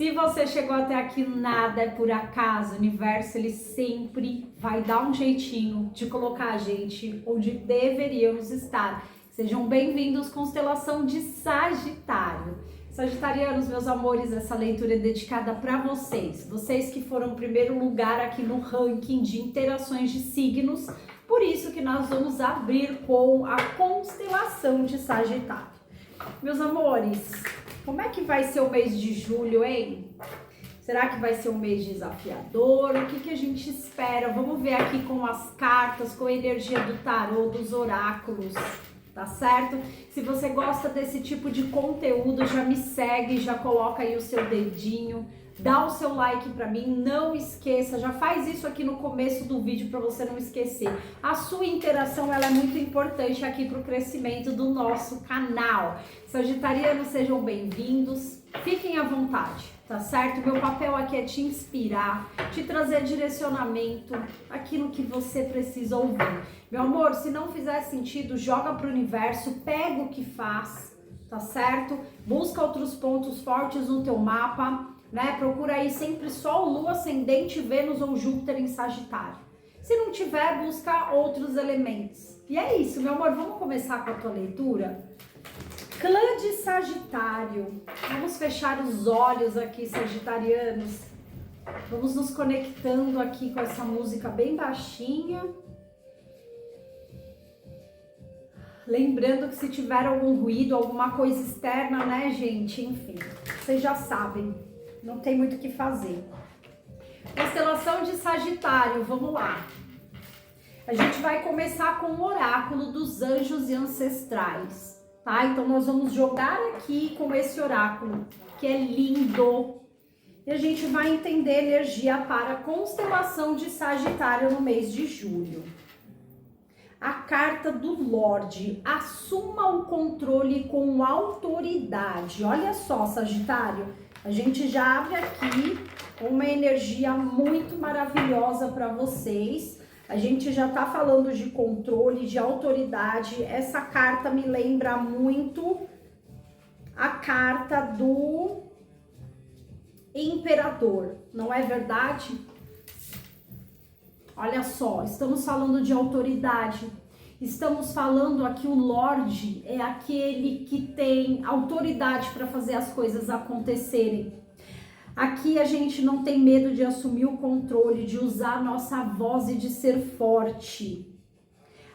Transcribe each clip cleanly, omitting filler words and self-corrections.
Se você chegou até aqui, nada é por acaso. O universo, ele sempre vai dar um jeitinho de colocar a gente onde deveríamos estar. Sejam bem-vindos, constelação de Sagitário. Sagitarianos, meus amores, essa leitura é dedicada para vocês. Vocês que foram o primeiro lugar aqui no ranking de interações de signos. Por isso que nós vamos abrir com a constelação de Sagitário. Meus amores, como é que vai ser o mês de julho, hein? Será que vai ser um mês desafiador? O que a gente espera? Vamos ver aqui com as cartas, com a energia do tarô, dos oráculos, tá certo? Se você gosta desse tipo de conteúdo, já me segue, já coloca aí o seu dedinho, dá o seu like pra mim, não esqueça, já faz isso aqui no começo do vídeo pra você não esquecer. A sua interação, ela é muito importante aqui pro crescimento do nosso canal. Sagitarianos, sejam bem-vindos, fiquem à vontade, tá certo? Meu papel aqui é te inspirar, te trazer direcionamento, aquilo que você precisa ouvir. Meu amor, se não fizer sentido, joga pro universo, pega o que faz, tá certo? Busca outros pontos fortes no teu mapa, né? Procura aí sempre Sol, Lua, Ascendente, Vênus ou Júpiter em Sagitário. Se não tiver, busca outros elementos. E é isso, meu amor, vamos começar com a tua leitura? Clã de Sagitário. Vamos fechar os olhos aqui, sagitarianos. Vamos nos conectando aqui com essa música bem baixinha. Lembrando que se tiver algum ruído, alguma coisa externa, né, gente? Enfim, vocês já sabem. Não tem muito o que fazer. Constelação de Sagitário, vamos lá. A gente vai começar com o oráculo dos anjos e ancestrais, tá? Então nós vamos jogar aqui com esse oráculo, que é lindo. E a gente vai entender energia para a constelação de Sagitário no mês de julho. A carta do Lorde, assuma o controle com autoridade. Olha só, Sagitário, a gente já abre aqui uma energia muito maravilhosa para vocês. A gente já tá falando de controle, de autoridade. Essa carta me lembra muito a carta do Imperador, não é verdade? Olha só, estamos falando de autoridade. Estamos falando aqui, o Lorde é aquele que tem autoridade para fazer as coisas acontecerem. Aqui a gente não tem medo de assumir o controle, de usar a nossa voz e de ser forte.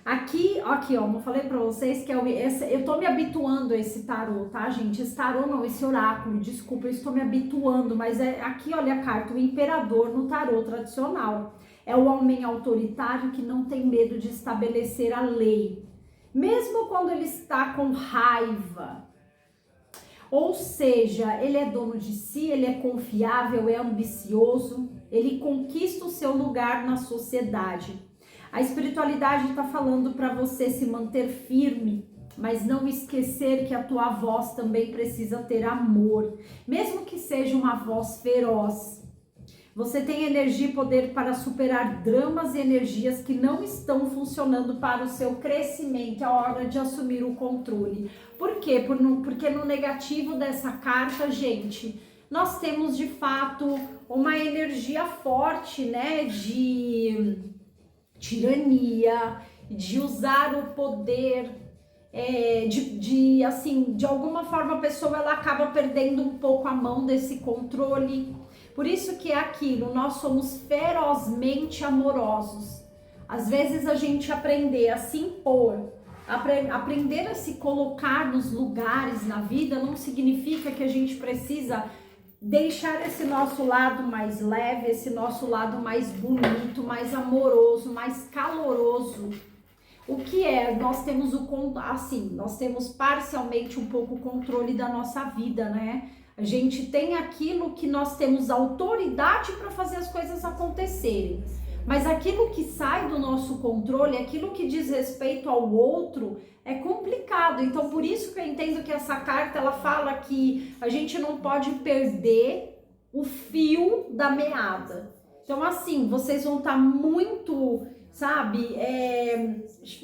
Aqui, ó, eu falei para vocês que eu tô me habituando a esse tarô, tá, gente? Esse tarô não, esse oráculo, desculpa, eu estou me habituando, mas aqui, olha a carta, o Imperador no tarô tradicional. É o homem autoritário que não tem medo de estabelecer a lei, mesmo quando ele está com raiva. Ou seja, ele é dono de si, ele é confiável, é ambicioso, ele conquista o seu lugar na sociedade. A espiritualidade está falando para você se manter firme, mas não esquecer que a tua voz também precisa ter amor, mesmo que seja uma voz feroz. Você tem energia e poder para superar dramas e energias que não estão funcionando para o seu crescimento. É hora de assumir o controle. Por quê? Porque no negativo dessa carta, gente, nós temos de fato uma energia forte, né? De tirania, de usar o poder, assim, de alguma forma a pessoa ela acaba perdendo um pouco a mão desse controle. Por isso que é aquilo, nós somos ferozmente amorosos. Às vezes a gente aprender a se impor, aprender a se colocar nos lugares na vida não significa que a gente precisa deixar esse nosso lado mais leve, esse nosso lado mais bonito, mais amoroso, mais caloroso. O que é? Nós temos nós temos parcialmente um pouco o controle da nossa vida, né? A gente tem aquilo que nós temos autoridade para fazer as coisas acontecerem. Mas aquilo que sai do nosso controle, aquilo que diz respeito ao outro, é complicado. Então, por isso que eu entendo que essa carta, ela fala que a gente não pode perder o fio da meada. Então, assim, vocês vão estar muito, sabe,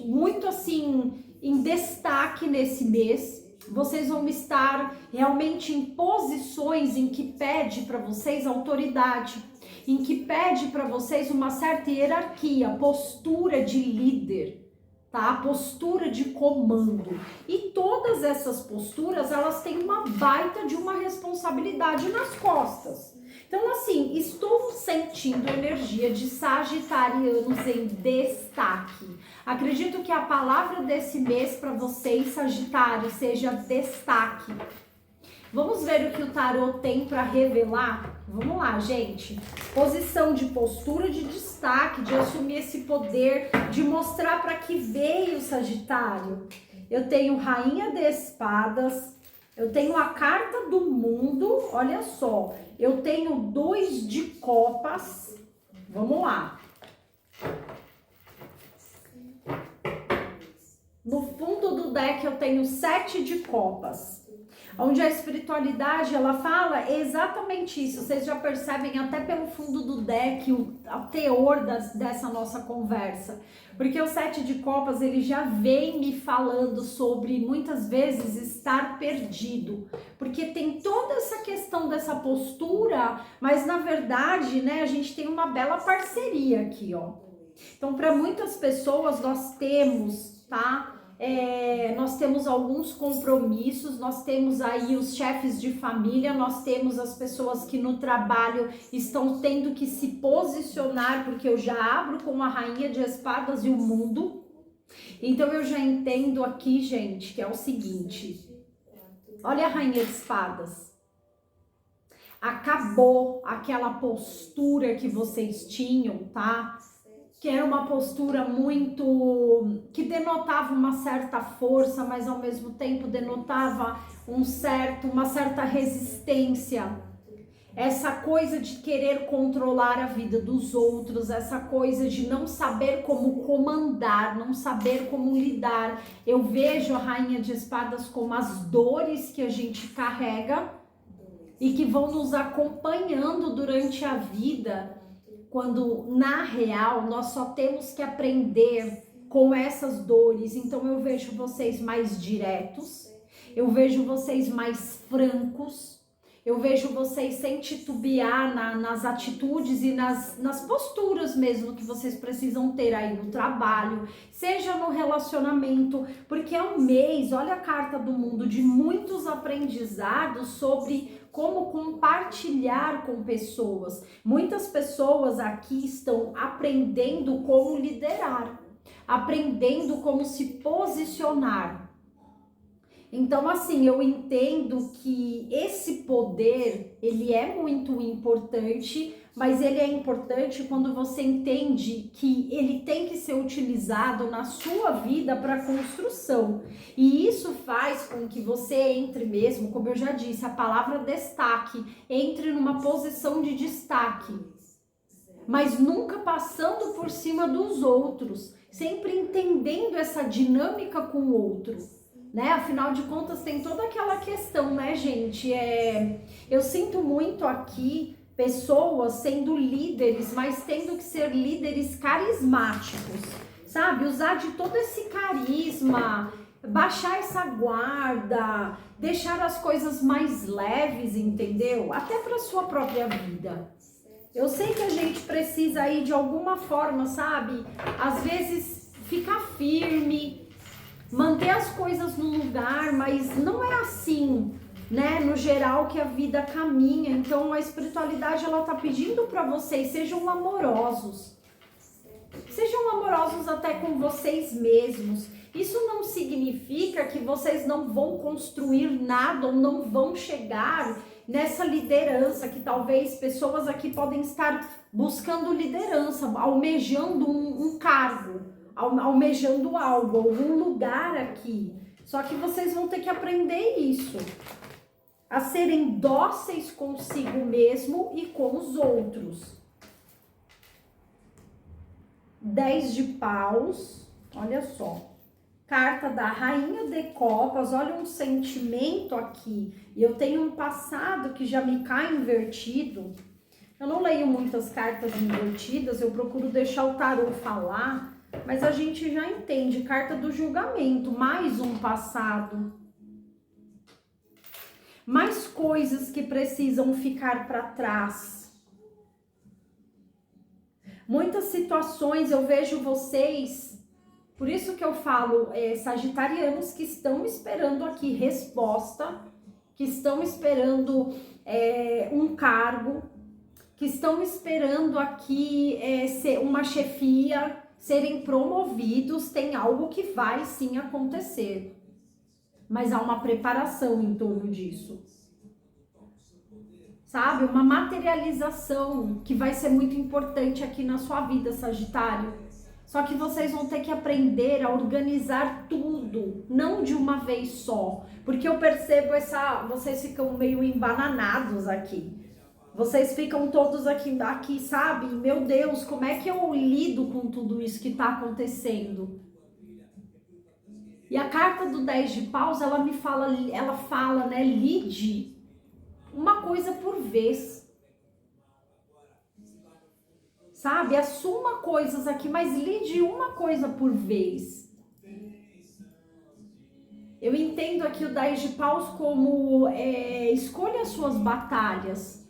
muito assim, em destaque nesse mês. vocês vão estar realmente em posições em que pede para vocês autoridade, em que pede para vocês uma certa hierarquia, postura de líder, tá? Postura de comando. E todas essas posturas, elas têm uma baita de uma responsabilidade nas costas. Então, assim, estou sentindo energia de sagitarianos em destaque. Acredito que a palavra desse mês para vocês, Sagitário, seja destaque. Vamos ver o que o tarô tem para revelar? Vamos lá, gente. Posição de postura de destaque, de assumir esse poder, de mostrar para que veio, Sagitário. Eu tenho Rainha de Espadas, eu tenho a Carta do Mundo, olha só. Eu tenho 2 de Copas. Vamos lá. No fundo do deck eu tenho 7 de Copas, onde a espiritualidade, ela fala exatamente isso. Vocês já percebem até pelo fundo do deck o teor dessa nossa conversa. Porque o 7 de Copas, ele já vem me falando sobre, muitas vezes, estar perdido. Porque tem toda essa questão dessa postura, mas na verdade, né, a gente tem uma bela parceria aqui, ó. Então, para muitas pessoas, nós temos, tá? Nós temos alguns compromissos, nós temos aí os chefes de família, nós temos as pessoas que no trabalho estão tendo que se posicionar, porque eu já abro com a Rainha de Espadas e o Mundo. Então eu já entendo aqui, gente, que é o seguinte, olha a Rainha de Espadas. Acabou aquela postura que vocês tinham, tá? Que era uma postura muito, que denotava uma certa força, mas ao mesmo tempo denotava uma certa resistência. Essa coisa de querer controlar a vida dos outros, essa coisa de não saber como comandar, não saber como lidar. Eu vejo a Rainha de Espadas como as dores que a gente carrega e que vão nos acompanhando durante a vida, quando na real nós só temos que aprender com essas dores. Então eu vejo vocês mais diretos, eu vejo vocês mais francos, eu vejo vocês sem titubear nas atitudes e nas posturas mesmo que vocês precisam ter aí no trabalho, seja no relacionamento, porque é um mês, olha a Carta do Mundo, de muitos aprendizados sobre como compartilhar com pessoas. Muitas pessoas aqui estão aprendendo como liderar, aprendendo como se posicionar. Então, assim, eu entendo que esse poder, ele é muito importante, mas ele é importante quando você entende que ele tem que ser utilizado na sua vida para construção. E isso faz com que você entre mesmo, como eu já disse, a palavra destaque, entre numa posição de destaque, mas nunca passando por cima dos outros, sempre entendendo essa dinâmica com o outro. Né? Afinal de contas, tem toda aquela questão, né, gente? Eu sinto muito aqui pessoas sendo líderes, mas tendo que ser líderes carismáticos, sabe? Usar de todo esse carisma, baixar essa guarda, deixar as coisas mais leves, entendeu? Até para sua própria vida. Eu sei que a gente precisa aí de alguma forma, sabe? Às vezes ficar firme, manter as coisas no lugar, mas não é assim, né, no geral que a vida caminha. Então a espiritualidade, ela tá pedindo para vocês, sejam amorosos até com vocês mesmos. Isso não significa que vocês não vão construir nada ou não vão chegar nessa liderança, que talvez pessoas aqui podem estar buscando liderança, almejando um cargo, almejando algo, algum lugar aqui. Só que vocês vão ter que aprender isso, a serem dóceis consigo mesmo e com os outros. 10 de paus, olha só. Carta da Rainha de Copas, olha um sentimento aqui. E eu tenho um passado que já me cai invertido. Eu não leio muitas cartas invertidas, eu procuro deixar o tarô falar, mas a gente já entende. Carta do julgamento, mais um passado. mais coisas que precisam ficar para trás. Muitas situações eu vejo vocês, por isso que eu falo, sagitarianos que estão esperando aqui resposta, que estão esperando um cargo, que estão esperando aqui ser uma chefia, serem promovidos, tem algo que vai sim acontecer. Mas há uma preparação em torno disso. Sabe? Uma materialização que vai ser muito importante aqui na sua vida, Sagitário. Só que vocês vão ter que aprender a organizar tudo, não de uma vez só. Porque eu percebo vocês ficam meio embananados aqui. Vocês ficam todos aqui, sabe? Meu Deus, como é que eu lido com tudo isso que está acontecendo? E a carta do 10 de paus, ela fala, né, lide uma coisa por vez. Sabe? Assuma coisas aqui, mas lide uma coisa por vez. Eu entendo aqui o 10 de paus como escolha as suas batalhas.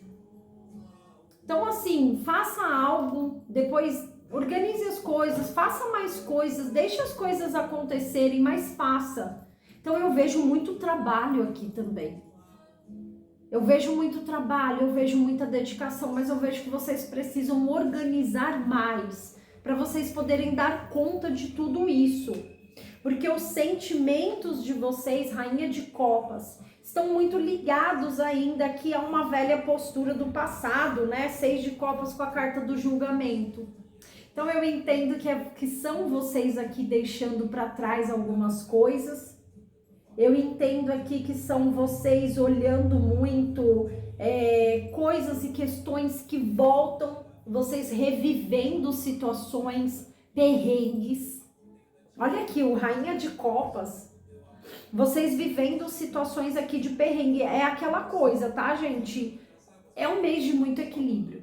Então, assim, faça algo, depois organize as coisas, faça mais coisas, deixe as coisas acontecerem, mas faça. Então, eu vejo muito trabalho aqui também. Eu vejo muito trabalho, eu vejo muita dedicação, mas eu vejo que vocês precisam organizar mais para vocês poderem dar conta de tudo isso. Porque os sentimentos de vocês, Rainha de Copas, estão muito ligados ainda aqui a uma velha postura do passado, né? 6 de Copas com a carta do julgamento. Então eu entendo que são vocês aqui deixando para trás algumas coisas. Eu entendo aqui que são vocês olhando muito coisas e questões que voltam, vocês revivendo situações, perrengues. Olha aqui, o Rainha de Copas. Vocês vivendo situações aqui de perrengue. É aquela coisa, tá, gente? É um mês de muito equilíbrio.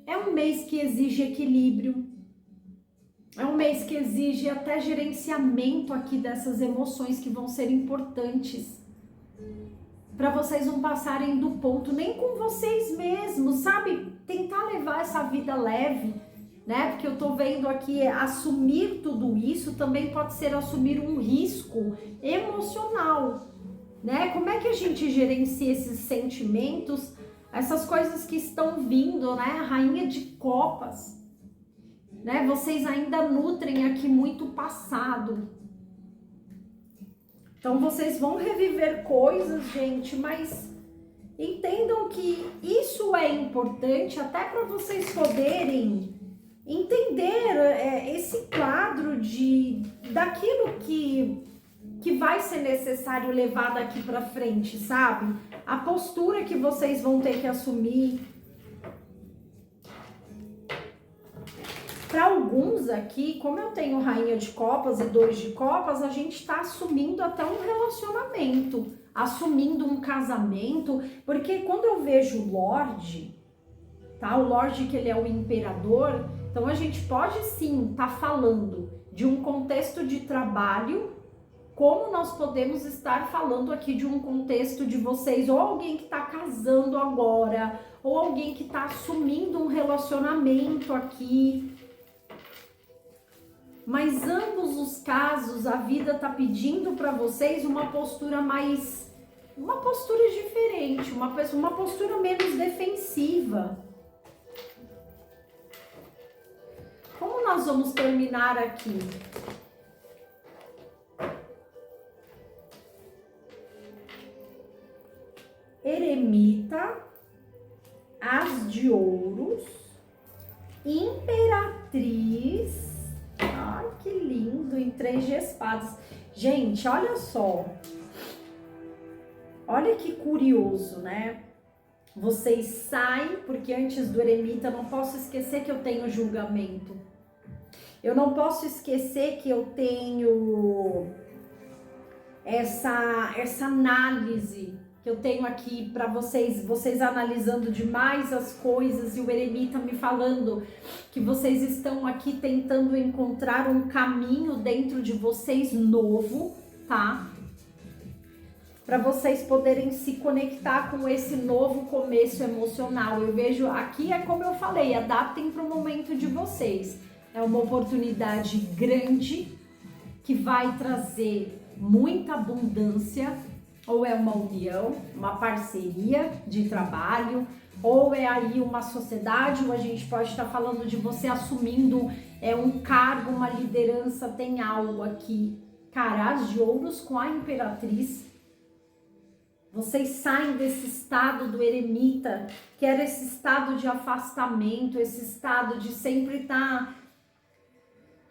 É um mês que exige equilíbrio. É um mês que exige até gerenciamento aqui dessas emoções que vão ser importantes. Para vocês não passarem do ponto, nem com vocês mesmos, sabe? Tentar levar essa vida leve, né? Porque eu tô vendo aqui, assumir tudo isso também pode ser assumir um risco emocional, né? Como é que a gente gerencia esses sentimentos, essas coisas que estão vindo, né? Rainha de Copas, né? Vocês ainda nutrem aqui muito passado. Então vocês vão reviver coisas, gente, mas entendam que isso é importante até para vocês poderem entender esse quadro daquilo que vai ser necessário levar daqui para frente, sabe? A postura que vocês vão ter que assumir. Para alguns aqui, como eu tenho Rainha de Copas e 2 de Copas, a gente está assumindo até um relacionamento, assumindo um casamento, porque quando eu vejo o Lorde, tá? O Lorde que ele é o imperador, então a gente pode sim estar falando de um contexto de trabalho, como nós podemos estar falando aqui de um contexto de vocês, ou alguém que está casando agora, ou alguém que está assumindo um relacionamento aqui. Mas ambos os casos, a vida tá pedindo para vocês uma postura diferente, uma postura menos defensiva. Como nós vamos terminar aqui? Eremita, As de Ouros, Imperatriz. Ai, que lindo, em 3 de espadas. Gente, olha só. Olha que curioso, né? Vocês saem, porque antes do eremita, eu não posso esquecer que eu tenho julgamento. Eu não posso esquecer que eu tenho essa análise que eu tenho aqui para vocês analisando demais as coisas e o eremita me falando que vocês estão aqui tentando encontrar um caminho dentro de vocês novo, tá? para vocês poderem se conectar com esse novo começo emocional. Eu vejo aqui, é como eu falei, adaptem para o momento de vocês. É uma oportunidade grande que vai trazer muita abundância, ou é uma união, uma parceria de trabalho, ou é aí uma sociedade, ou a gente pode estar falando de você assumindo um cargo, uma liderança, tem algo aqui. Cara, As de Ouros com a Imperatriz. Vocês saem desse estado do eremita, que era esse estado de afastamento, esse estado de sempre estar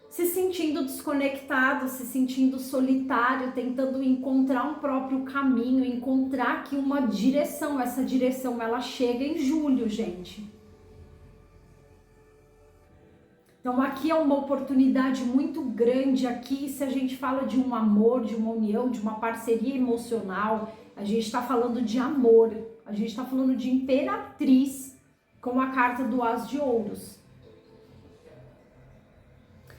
se sentindo desconectado, se sentindo solitário, tentando encontrar um próprio caminho, encontrar aqui uma direção. Essa direção, ela chega em julho, gente. Então aqui é uma oportunidade muito grande. Aqui, se a gente fala de um amor, de uma união, de uma parceria emocional, a gente está falando de amor, a gente está falando de Imperatriz com a carta do As de Ouros.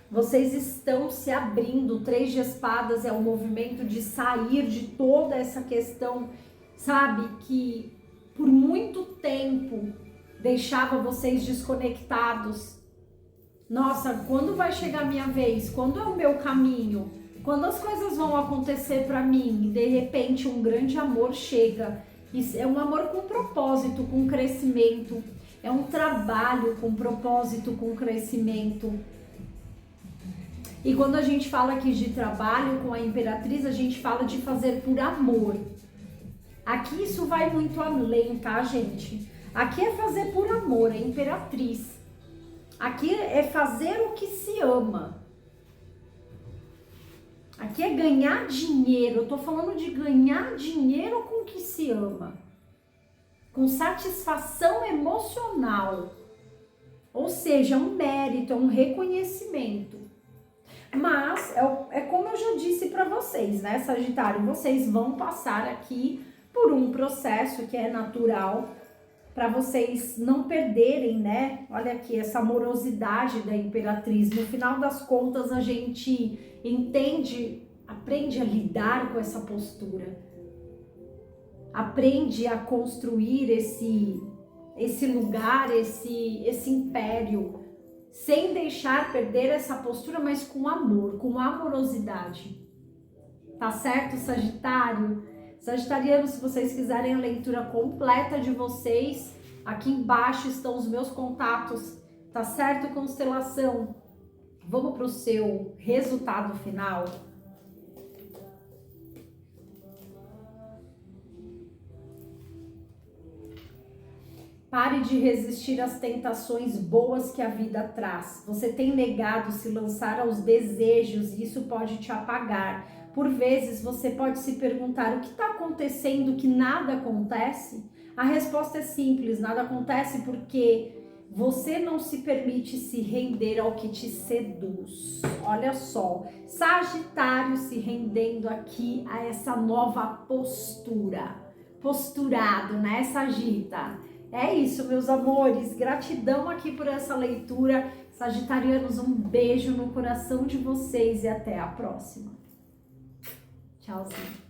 Vocês estão se abrindo. O 3 de Espadas é o movimento de sair de toda essa questão, sabe, que por muito tempo deixava vocês desconectados. Nossa, quando vai chegar a minha vez? Quando é o meu caminho? Quando as coisas vão acontecer para mim? E de repente um grande amor chega. Isso é um amor com propósito, com crescimento. É um trabalho com propósito, com crescimento. E quando a gente fala aqui de trabalho com a Imperatriz, a gente fala de fazer por amor. Aqui isso vai muito além, tá, gente? Aqui é fazer por amor, é Imperatriz. Aqui é fazer o que se ama. Aqui é ganhar dinheiro. Eu tô falando de ganhar dinheiro com o que se ama. Com satisfação emocional. Ou seja, um mérito, é um reconhecimento. Mas, é como eu já disse para vocês, né, Sagitário? Vocês vão passar aqui por um processo que é natural, para vocês não perderem, né? Olha aqui, essa amorosidade da Imperatriz. No final das contas, a gente entende, aprende a lidar com essa postura. Aprende a construir esse lugar, esse império, sem deixar perder essa postura, mas com amor, com amorosidade. Tá certo, Sagitário? Sagitariano, se vocês quiserem a leitura completa de vocês, aqui embaixo estão os meus contatos, tá certo, constelação? Vamos para o seu resultado final? Pare de resistir às tentações boas que a vida traz. Você tem negado se lançar aos desejos e isso pode te apagar. Por vezes você pode se perguntar: o que está acontecendo que nada acontece? A resposta é simples: nada acontece porque você não se permite se render ao que te seduz. Olha só, Sagitário se rendendo aqui a essa nova postura. Posturado, né, Sagita? É isso, meus amores. Gratidão aqui por essa leitura. Sagitarianos, um beijo no coração de vocês e até a próxima. Tchauzinho.